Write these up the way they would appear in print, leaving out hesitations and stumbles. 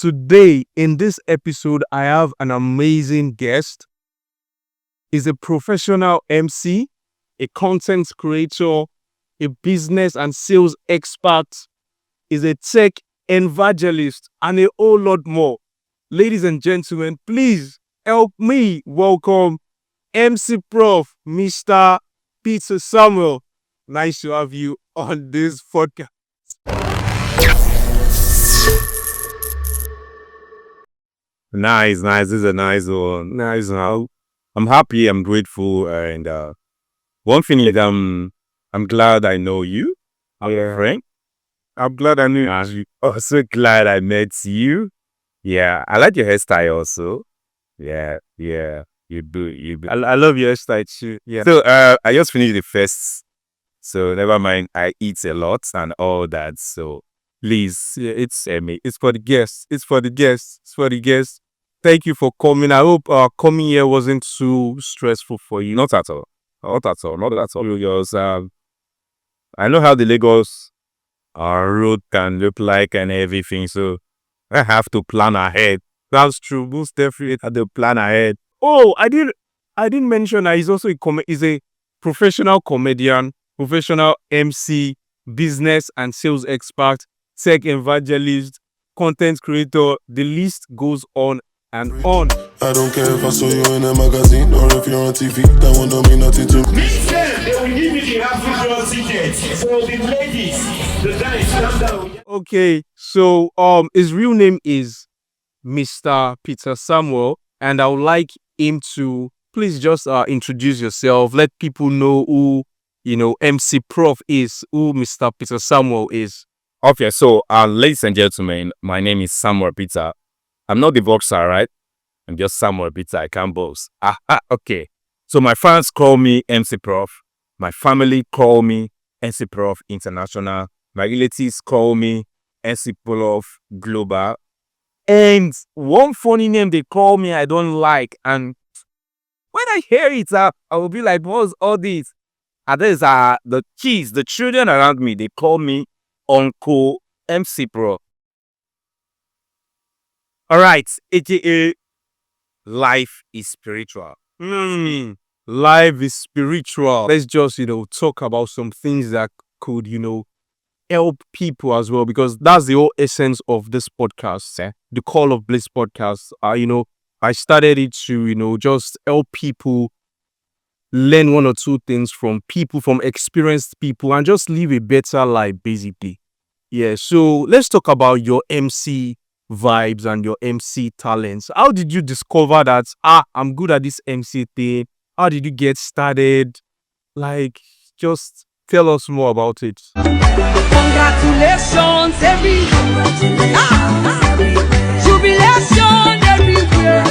today in this episode, I have an amazing guest. He's a professional MC, a content creator, a business and sales expert. He's a tech evangelist, and a whole lot more. Ladies and gentlemen, please help me welcome MC Prof, Mr. Peter Samuel. Nice to have you on this podcast. Nice. This is a nice one. Nice. I'm happy. I'm grateful, and one thing is, I'm glad I know you. I'm your friend. I'm glad I knew you. Also glad I met you. Yeah, I like your hairstyle also. Yeah. You do. I love your hairstyle too. Yeah. So I just finished the fest. So never mind. I eat a lot and all that. So please, it's for the guests. It's for the guests. Thank you for coming. I hope coming here wasn't too stressful for you. Not at all. Because I know how the Lagos road can look like and everything. So I have to plan ahead. That's true. Most definitely have to plan ahead. Oh, I didn't mention that he's also he's a professional comedian, professional MC, business and sales expert, tech evangelist, content creator. The list goes on and on. I don't care if I saw you in a magazine or if you're on TV. That one don't mean nothing to me. They will give me the half ticket. So the ladies, the guys, calm down. Okay, so his real name is Mr. Peter Samuel, and I would like him to please just introduce yourself. Let people know who MC Prof is, who Mr. Peter Samuel is. Okay, so ladies and gentlemen, my name is Samuel Peter. I'm not the boxer, right? I'm just Samuel Peter. I can't box. Okay. So my fans call me MC Prof. My family call me MC Prof International. My relatives call me MC Prof Global. And one funny name they call me I don't like. And when I hear it, I will be like, what's all this? And there's the kids, the children around me, they call me Uncle MC Prof. All right, aka life is spiritual. Life is spiritual. Let's just, talk about some things that could, help people as well, because that's the whole essence of this podcast, the Call of Bliss podcast. I started it to, just help people learn one or two things from people, from experienced people, and just live a better life, basically. Yeah, so let's talk about your MC vibes and your MC talents. How did you discover that, I'm good at this MC thing? How did you get started? Just tell us more about it. Congratulations, jubilation everywhere.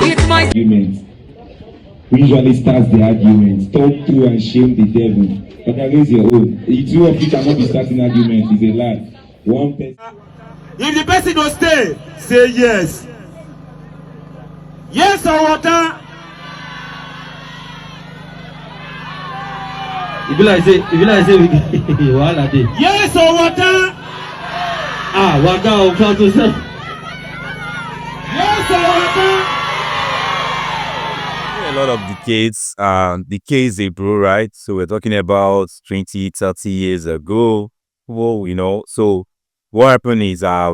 It's my argument. We usually start the argument, talk through and shame the devil. But that is your own. The two of you cannot be starting argument. It's a lie. One person. If the person don't stay, say yes. Yes or water? If you like say, what are they? Yes or water? Water or to say. Yes or water? A lot of decades ago, right? So we're talking about 20, 30 years ago. Well, so what happened is I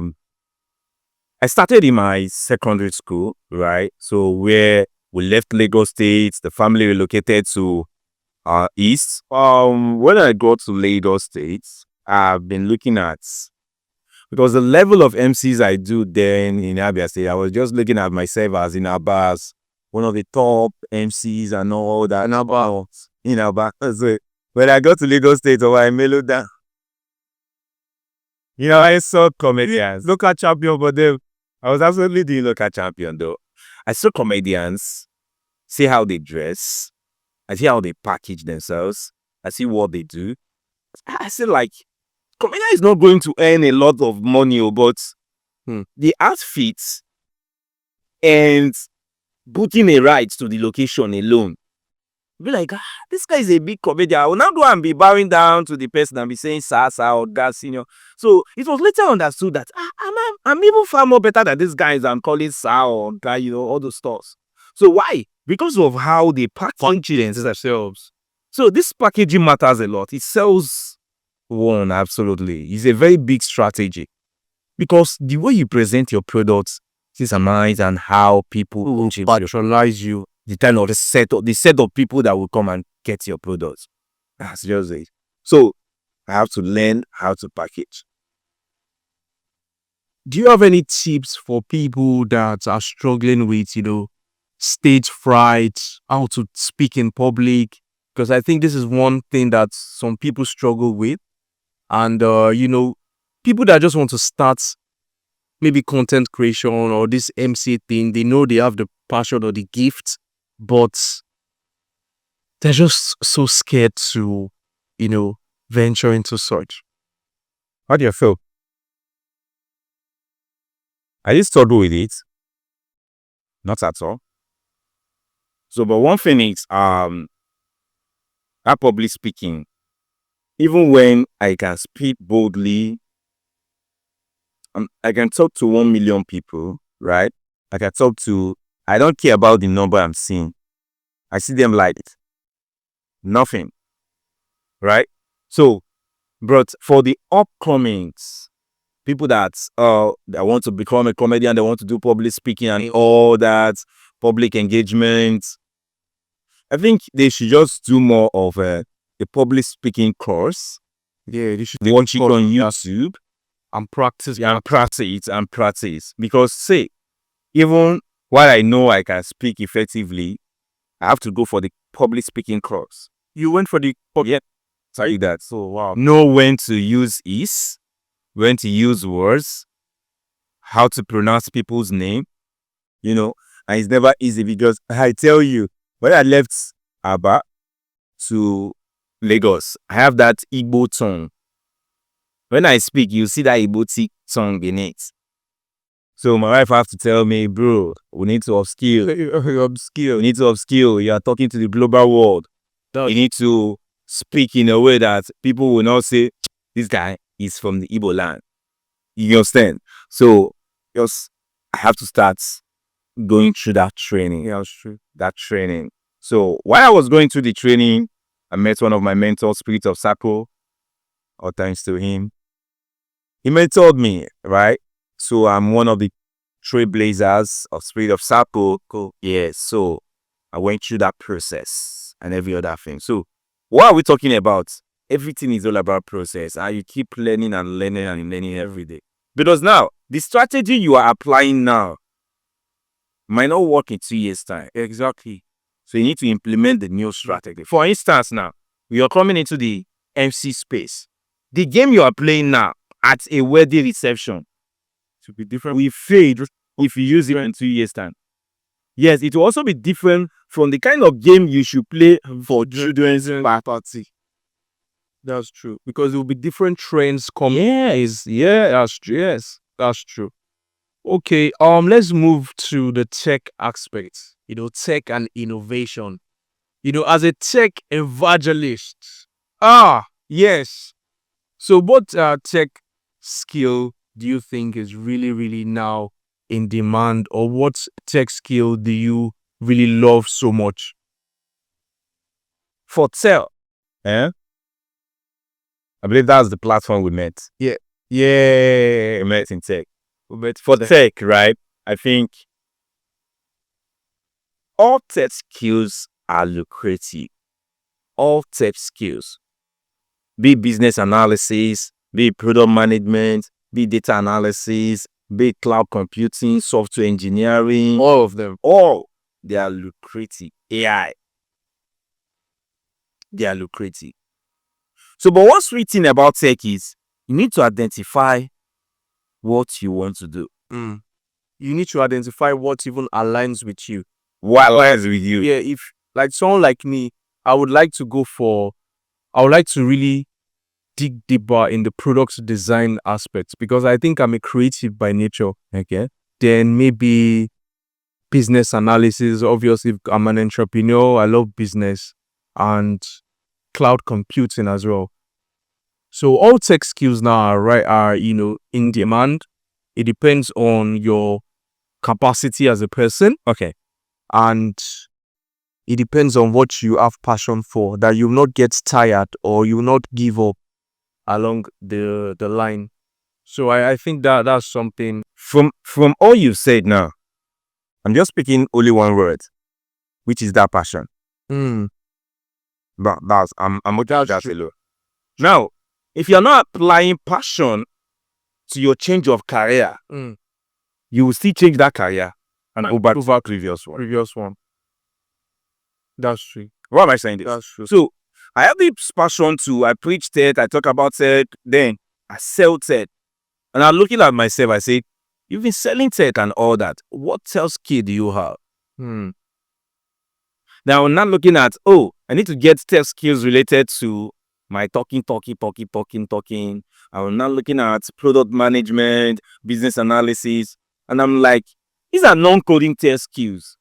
started in my secondary school, right? So where we left Lagos State, the family relocated to East. When I got to Lagos State, I've been looking at, because the level of MCs I do then in Abia State, I was just looking at myself as in Abbas, one of the top MCs and all that. So when I got to Lagos State, I mellowed down. I saw comedians, local champion, but then I was absolutely doing local champion though. I saw comedians, see how they dress, I see how they package themselves, I see what they do. I see comedian is not going to earn a lot of money, but the outfits and booking a ride to the location alone. Be like, this guy is a big comedian. I will not go and be bowing down to the person and be saying sir or that senior. So it was later understood that I'm even far more better than these guys I'm calling Sao or guy, all those stores. So why? Because of how they package themselves. So this packaging matters a lot. It sells one, absolutely. It's a very big strategy. Because the way you present your products is nice, and how people will patronize you, the kind of the set of people that will come and get your products. That's just it. So I have to learn how to package. Do you have any tips for people that are struggling with, stage fright, how to speak in public? Because I think this is one thing that some people struggle with. And, people that just want to start maybe content creation or this MC thing, they know they have the passion or the gift, but they're just so scared to, venture into such. How do you feel? I didn't struggle with it. Not at all. So, but one thing is, that public speaking, even when I can speak boldly, I can talk to 1 million people, right? I don't care about the number I'm seeing. I see them like nothing, right? So, but for the upcomings, people that want to become a comedian, they want to do public speaking and all that, public engagement, I think they should just do more of a public speaking course. Yeah, they should Watch it on YouTube and practice. and practice. Because say, even while I know I can speak effectively, I have to go for the public speaking course. You went for the Yeah, sorry that. So wow. Know when to use is, when to use words, how to pronounce people's name, and it's never easy because I tell you, when I left Aba to Lagos, I have that Igbo tongue. When I speak, you see that Igbo tongue in it. So my wife have to tell me, bro, we need to upskill. We need to upskill. You are talking to the global world. You need to speak in a way that people will not say, this guy is from the Igbo land. You understand? So just I have to start going through that training. Yeah, that's true. That training. So while I was going through the training, I met one of my mentors, Spirit of Sako. All thanks to him. He mentored me, right? So I'm one of the trailblazers of Spirit of Sako. Yeah, so I went through that process and every other thing. So what are we talking about? Everything is all about process, and you keep learning and learning and learning every day. Because now, the strategy you are applying now might not work in 2 years' time. Exactly. So you need to implement the new strategy. For instance, now, you're coming into the MC space. The game you are playing now at a wedding reception To be different. will fade if you use it in 2 years' time. Yes, it will also be different from the kind of game you should play for children's party. That's true. Because there will be different trends coming. Yes. That's true. Yes, that's true. Okay, let's move to the tech aspect. Tech and innovation. As a tech evangelist. Yes. So what tech skill do you think is really, really now in demand, or what tech skill do you really love so much? For Tel, I believe that's the platform we met. Yeah. We met in tech. For tech, right? I think all tech skills are lucrative. All tech skills, be business analysis, be product management, be data analysis, be cloud computing, software engineering, All of them. all they are lucrative. AI, they are lucrative. So, but what's sweet thing about tech is you need to identify what you want to do. You need to identify what even aligns with you. What aligns with you? Yeah, if like someone like me, I would like to really dig deeper in the product design aspects, because I think I'm a creative by nature. Okay. Then maybe business analysis. Obviously, I'm an entrepreneur. I love business and cloud computing as well. So all tech skills now are in demand. It depends on your capacity as a person. Okay. And it depends on what you have passion for, that you will not get tired or you will not give up along the line. So I think that's something. From all you've said now, I'm just speaking only one word, which is that passion. But I'm okay with that true. alone. Now, if you're not applying passion to your change of career, you will still change that career and go back to the previous one. Previous one. That's true. Why am I saying this? That's true. So I have this passion to, I preach TED, I talk about TED, then I sell TED. And I'm looking at myself, I say, you've been selling TED and all that. What else skill do you have? Now I'm not looking at, oh, I need to get TED skills related to my talking. I'm not looking at product management, business analysis. And I'm like, these are non-coding TED skills.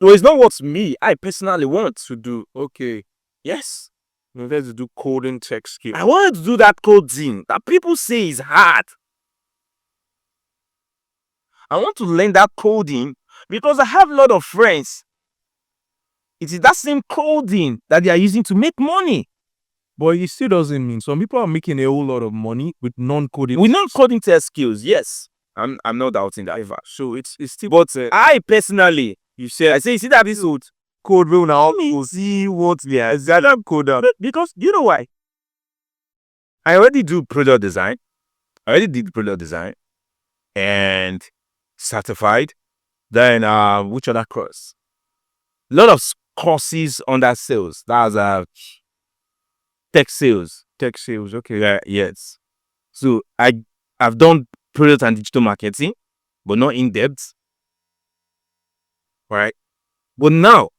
So it's not what I personally want to do. Okay. Yes. Let's do coding tech skill. I wanted to do that coding that people say is hard. I want to learn that coding because I have a lot of friends. It is that same coding that they are using to make money. But it still doesn't mean some people are making a whole lot of money with non-coding. With non-coding test skills, yes. I'm not doubting that ever. So it's still. But I personally, you see that this would code will now see what we are. Because you know why? I already do product design. I already did product design and certified. Then which other course? A lot of courses under sales. That's tech sales. Tech sales, okay. Yeah, yes. So I've done product and digital marketing, but not in depth. Right? But now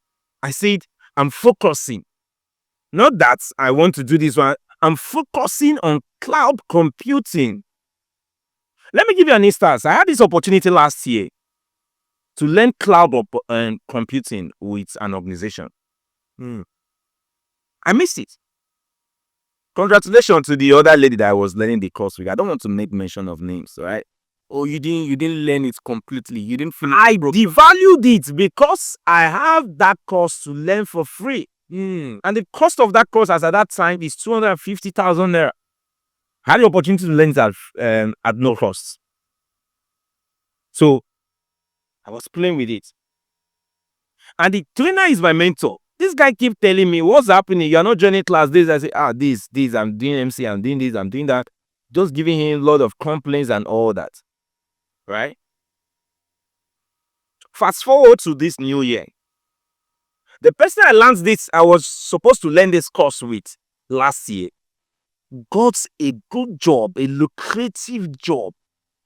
I said I'm focusing. Not that I want to do this one. I'm focusing on cloud computing. Let me give you an instance. I had this opportunity last year to learn cloud computing with an organization. I missed it. Congratulations to the other lady that I was learning the course with. I don't want to make mention of names, right? Oh, you didn't learn it completely. You didn't finish. I devalued it because I have that course to learn for free. And the cost of that course as at that time is 250,000 naira. I had the opportunity to learn it at no cost. So I was playing with it. And the trainer is my mentor. This guy keep telling me, what's happening? You're not joining class. This. I say, this, I'm doing MC, I'm doing this, I'm doing that. Just giving him a lot of complaints and all that. Right? Fast forward to this new year. The person I was supposed to learn this course with last year got a good job, a lucrative job.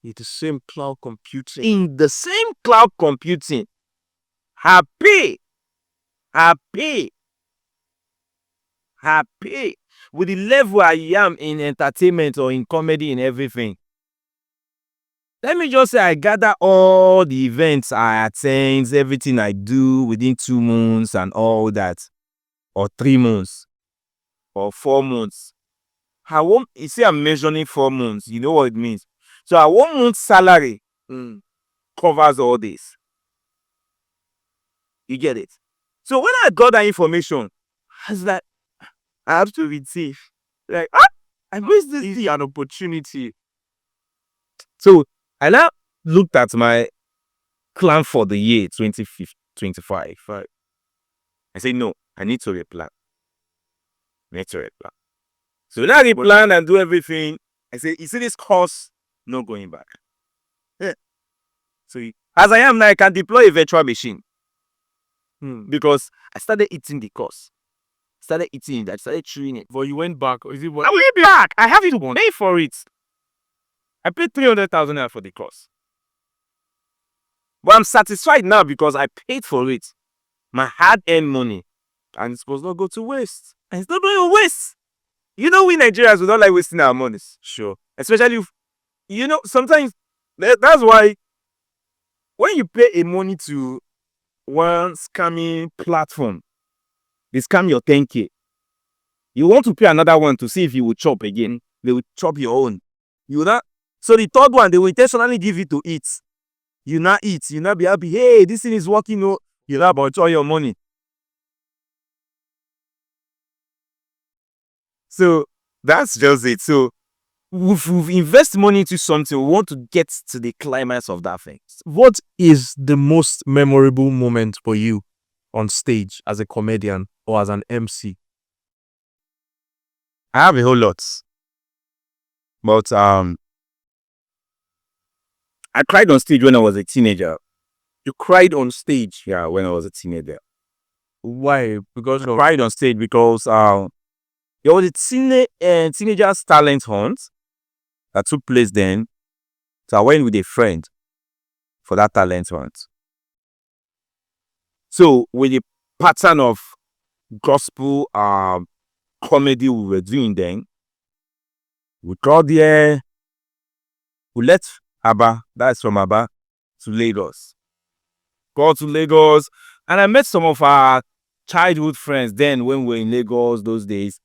In the same cloud computing. In the same cloud computing. Happy with the level I am in entertainment or in comedy and everything. Let me just say I gather all the events I attend, everything I do within 2 months and all that, or 3 months, or 4 months. You see, I'm measuring 4 months. You know what it means. So a 1 month salary covers all this. You get it? So when I got that information, I was like, I have to receive. Like, I missed this thing. An opportunity. So I now looked at my plan for the year 2025. I said, no, I need to replan. So when I replan and do everything, I say, you see this course, no going back. Yeah. So as I am now, I can deploy a virtual machine. Because I started eating the course. I started chewing it. But you went back. Is it what? I went back. I have to pay for it. I paid 300,000 naira for the course. But I'm satisfied now because I paid for it. My hard-earned money. And it was not go to waste. And it's not going to waste. You know, we Nigerians, we don't like wasting our money. Sure. Especially, sometimes, that's why when you pay a money to one scamming platform, they scam your 10K. You want to pay another one to see if you will chop again. They will chop your own. You will not So the third one, they will intentionally give you to eat. You not eat, you not be happy. Hey, this thing is working. No, you not about all your money. So that's just it. So we've invest money into something. We want to get to the climax of that thing. What is the most memorable moment for you on stage as a comedian or as an MC? I have a whole lot, but I cried on stage when I was a teenager. You cried on stage. Yeah, when I was a teenager. Why? Because I of cried on stage because there was a teenagers talent hunt that took place then. So I went with a friend for that talent hunt. So with the pattern of gospel comedy we were doing then, we got there, we left Aba, that's from Aba, to Lagos. Got to Lagos, and I met some of our childhood friends then when we were in Lagos those days.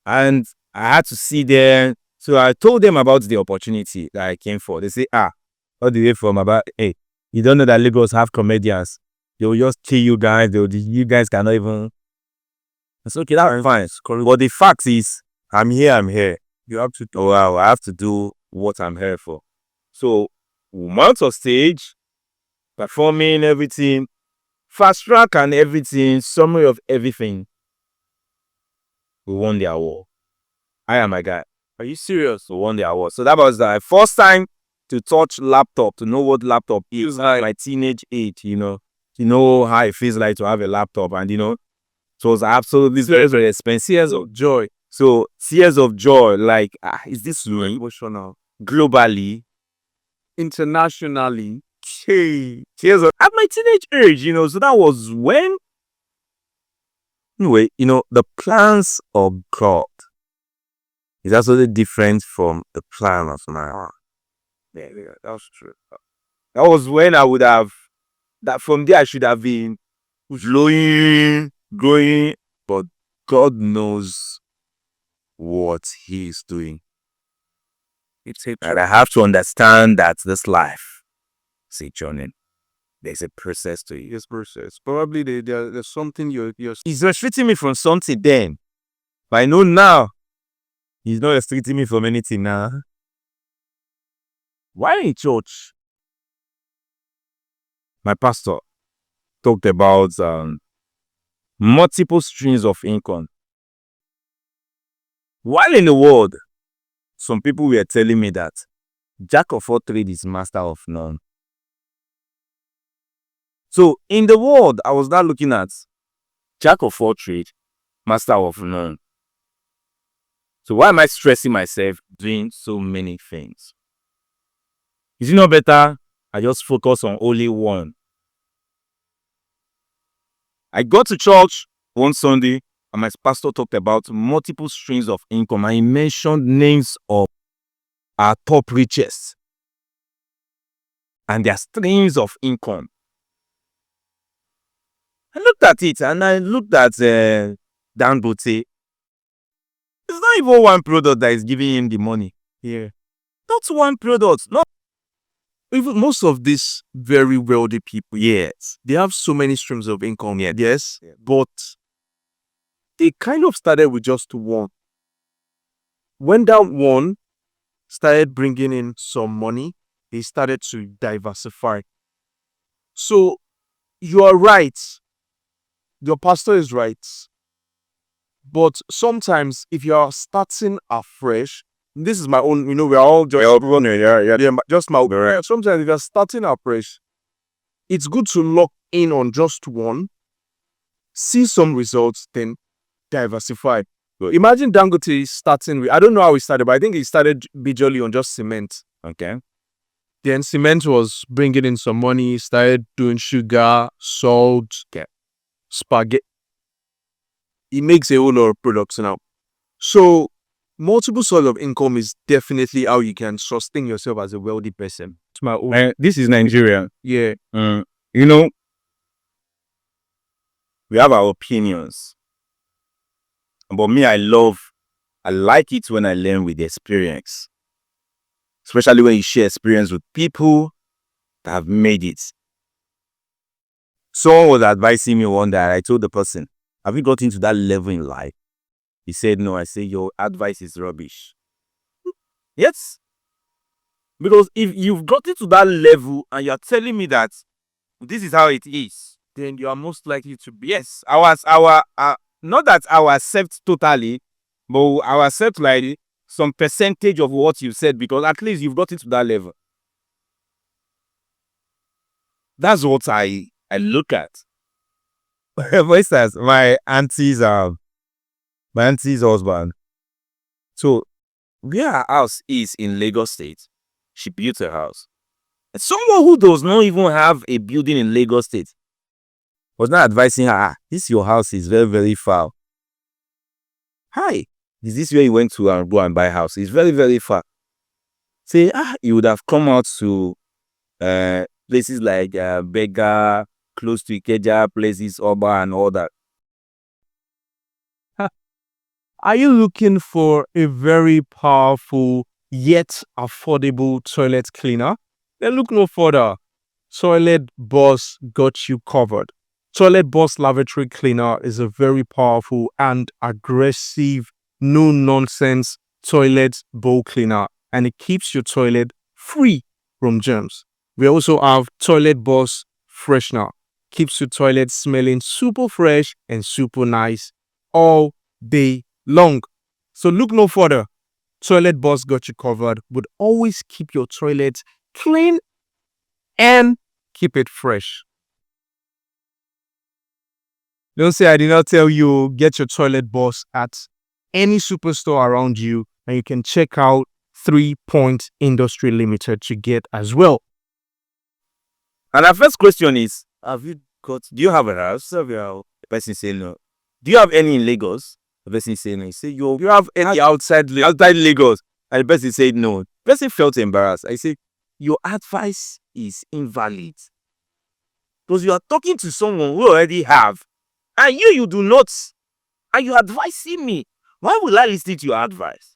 And I had to see them. So I told them about the opportunity that I came for. They say, all the way from Aba, hey, you don't know that Lagos have comedians. They will just kill you guys. You guys cannot even. I said, okay, that's fine. But the fact is, I'm here. You have to do, wow, I have to do what I'm here for. So, we went on stage, performing everything, fast track and everything, summary of everything. We won the award. I am my guy. Are you serious? We won the award. So that was the first time to touch laptop, to know what laptop is. My teenage age, to know how it feels like to have a laptop, and it was absolutely very, very expensive. Tears of joy. So tears of joy, like, is this real? Emotional. Globally, Internationally. tears of at my teenage age, so that was when. Anyway, the plans of God is absolutely different from the plan of man. Yeah, that's true. That was when I would have, that from there I should have been growing, but God knows what He is doing. And I have to understand that this life is a journey. There's a process to it. Yes, process. Probably there's something you're. He's restricting me from something then. But I know now, He's not restricting me from anything now. Why in church? My pastor talked about multiple streams of income. While in the world, some people were telling me that Jack of all trades is master of none. So in the world, I was now looking at Jack of all trades, master of none. So why am I stressing myself doing so many things? Is it not better I just focus on only one? I got to church one Sunday and my pastor talked about multiple streams of income, and he mentioned names of our top riches and their streams of income. I looked at it and I looked at Dangote. It's not even one product that is giving him the money here. Not one product. Not Even most of these very wealthy people, yes. they have so many streams of income. Yeah. Yes, but they kind of started with just one. When that one started bringing in some money, they started to diversify. So you are right. Your pastor is right. But sometimes if you are starting afresh, this is my own, we're all just just my Right. sometimes if you're starting afresh, it's good to lock in on just one, see some results, then diversify. Good. Imagine Dangote starting with, I don't know how he started, but I think he started majorly on just cement. Okay. Then cement was bringing in some money, started doing sugar, salt, spaghetti. He makes a whole lot of products now. So multiple source of income is definitely how you can sustain yourself as a wealthy person. It's my own. This is Nigeria. Yeah. We have our opinions. But me, I like it when I learn with the experience. especially when you share experience with people that have made it. Someone was advising me one day. I told the person, have you gotten to that level in life? He said, no. I said, your advice is rubbish. Yes. Because if you've gotten to that level and you're telling me that this is how it is, then you are most likely to be. Yes, not that I will accept totally, but I will accept like some percentage of what you said, because at least you've gotten to that level. That's what I look at. For instance, my auntie's husband. So where her house is in Lagos State, she built her house. And someone who does not even have a building in Lagos State was not advising her, this your house is very, very far. Hi, is this where you went to and go and buy a house? It's very, very far. Say, you would have come out to places like Bega, close to Ikeja, places, Oba, and all that. Are you looking for a very powerful yet affordable toilet cleaner? Then look no further. Toilet Boss got you covered. Toilet Boss Lavatory Cleaner is a very powerful and aggressive, no-nonsense toilet bowl cleaner, and it keeps your toilet free from germs. We also have Toilet Boss Freshener. Keeps your toilet smelling super fresh and super nice all day long. So look no further. Toilet Boss got you covered. Would always keep your toilet clean and keep it fresh. Don't say I did not tell you. Get your Toilet Boss at any superstore around you, and you can check out 3 Point Industry Limited to get as well. And our first question is, do you have a house? The person say no. Do you have any in Lagos? The person say no. He say, you have any outside Lagos? And the person said no. The person felt embarrassed. I say, your advice is invalid. Because you are talking to someone who already have, and you do not, and you advising me. Why will I listen to your advice?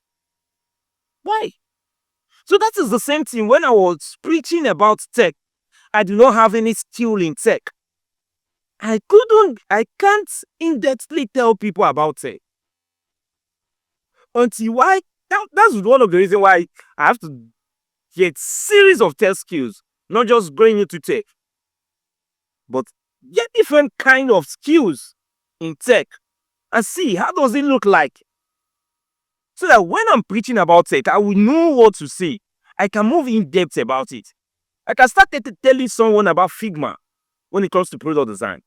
Why? So that is the same thing when I was preaching about tech. I do not have any skill in tech. I can't in-depthly tell people about tech. Until why? That's one of the reasons why I have to get series of tech skills, not just going into tech, but get different kind of skills in tech and see how does it look like. So that when I'm preaching about tech, I will know what to say. I can move in depth about it. I can start telling someone about Figma when it comes to product design.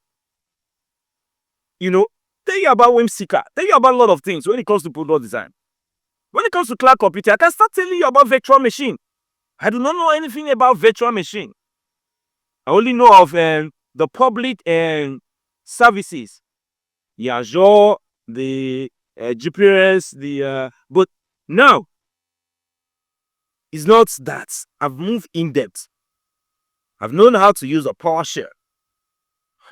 Tell you about Whimsica. Tell you about a lot of things when it comes to product design. When it comes to cloud computing, I can start telling you about virtual machine. I do not know anything about virtual machine. I only know of the public services, the Azure, the GPS, but now it's not that. I've moved in depth. I've known how to use a PowerShell.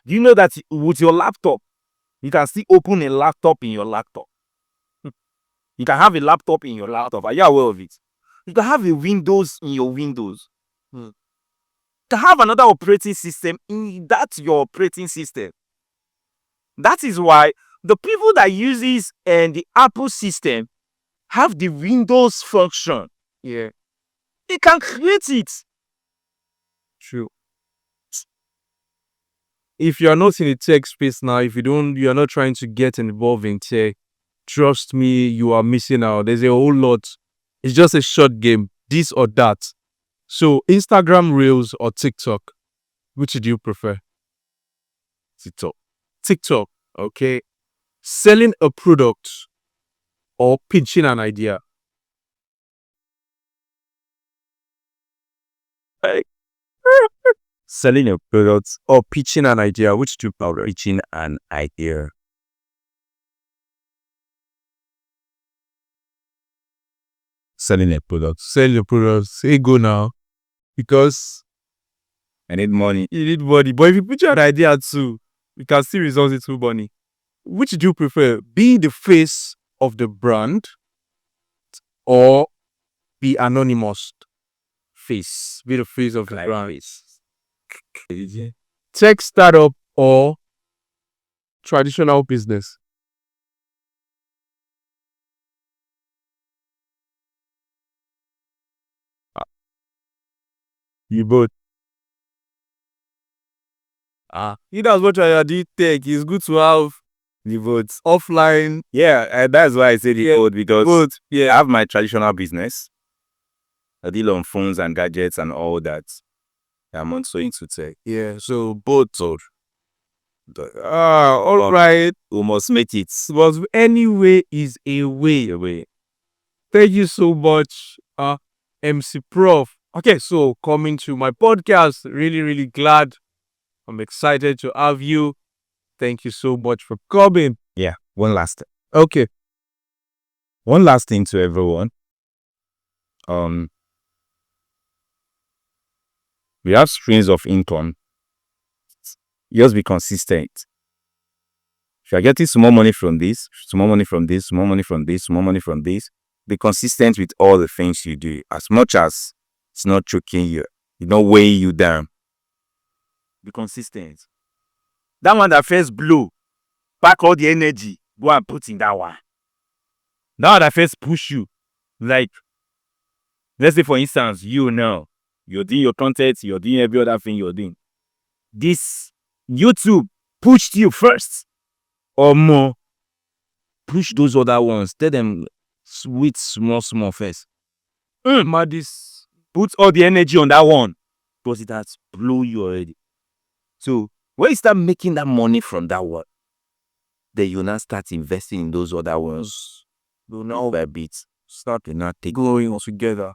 Do you know that with your laptop, you can still open a laptop in your laptop? You can have a laptop in your laptop. Are you aware of it? You can have a Windows in your Windows. You can have another operating system in that your operating system. That is why the people that uses the Apple system have the Windows function. Yeah. They can create it. True. If you are not in the tech space now, you are not trying to get involved in tech, trust me, you are missing out. There's a whole lot. It's just a short game, this or that. So Instagram Reels or TikTok, which do you prefer? TikTok. TikTok, okay. Selling a product or pitching an idea. Selling a product Or pitching an idea, which do you prefer? pitching an idea. Selling a product. Sell your products. Say go now. Because I need money. you need money. But if you pitch an idea too, you can still result into money. Which do you prefer? Be the face of the brand or be anonymous? face. Be the face of the Like brand. face. Tech startup or traditional business? You both. In as much as you are doing tech, it's good to have The votes. offline Yeah, that's why I say the vote, because both. I Yeah. have my traditional business. I deal on phones and gadgets and all that. I'm also into tech. Yeah. So both. All right. We must make it. But anyway is a way. Away. Thank you so much, MC Prof. Okay, so coming to my podcast, really glad. I'm excited to have you. Thank you so much for coming. Yeah. One last Okay. thing to everyone. We have streams of income. Just be consistent. If you're getting small money from this, small money from this, small money from this, small money from this, be consistent with all the things you do. As much as it's not choking you, it's not weighing you down. Be consistent. That one that first blow, pack all the energy, go and put in that one. That one that first push you, like, let's say for instance, you now, you're doing your content, you're doing every other thing you're doing. This YouTube pushed you first, or more. Push those other ones. Tell them sweet small first. Madis. Put all the energy on that one, because it has blew you already. So when you start making that money from that one, then you now start investing in those other ones. You know, by bit, start to not take Going together.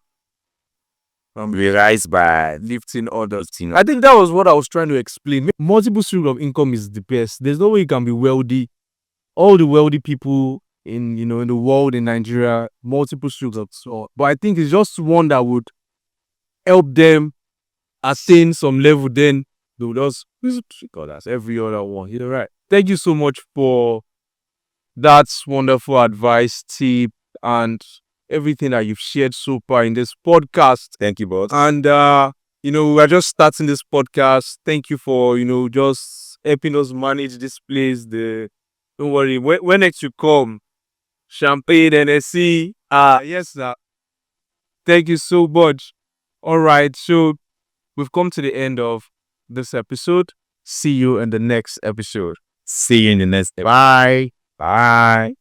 we rise by Lifting others. lifting I think that was what I was trying to explain. Multiple streams of income is the best. There's no way you can be wealthy. All the wealthy people in the world, in Nigeria, multiple streams of so. But I think it's just one that would help them attain some level. Then they'll just God, that's every other one. You're right. Thank you so much for that wonderful advice, tip, and everything that you've shared so far in this podcast. Thank you, boss. And we're just starting this podcast. Thank you for just helping us manage this place. Don't worry, when next you come, champagne and SC. Yes, sir. Thank you so much. All right, so we've come to the end of this episode. See you in the next episode. See you in the next episode. Bye. Bye.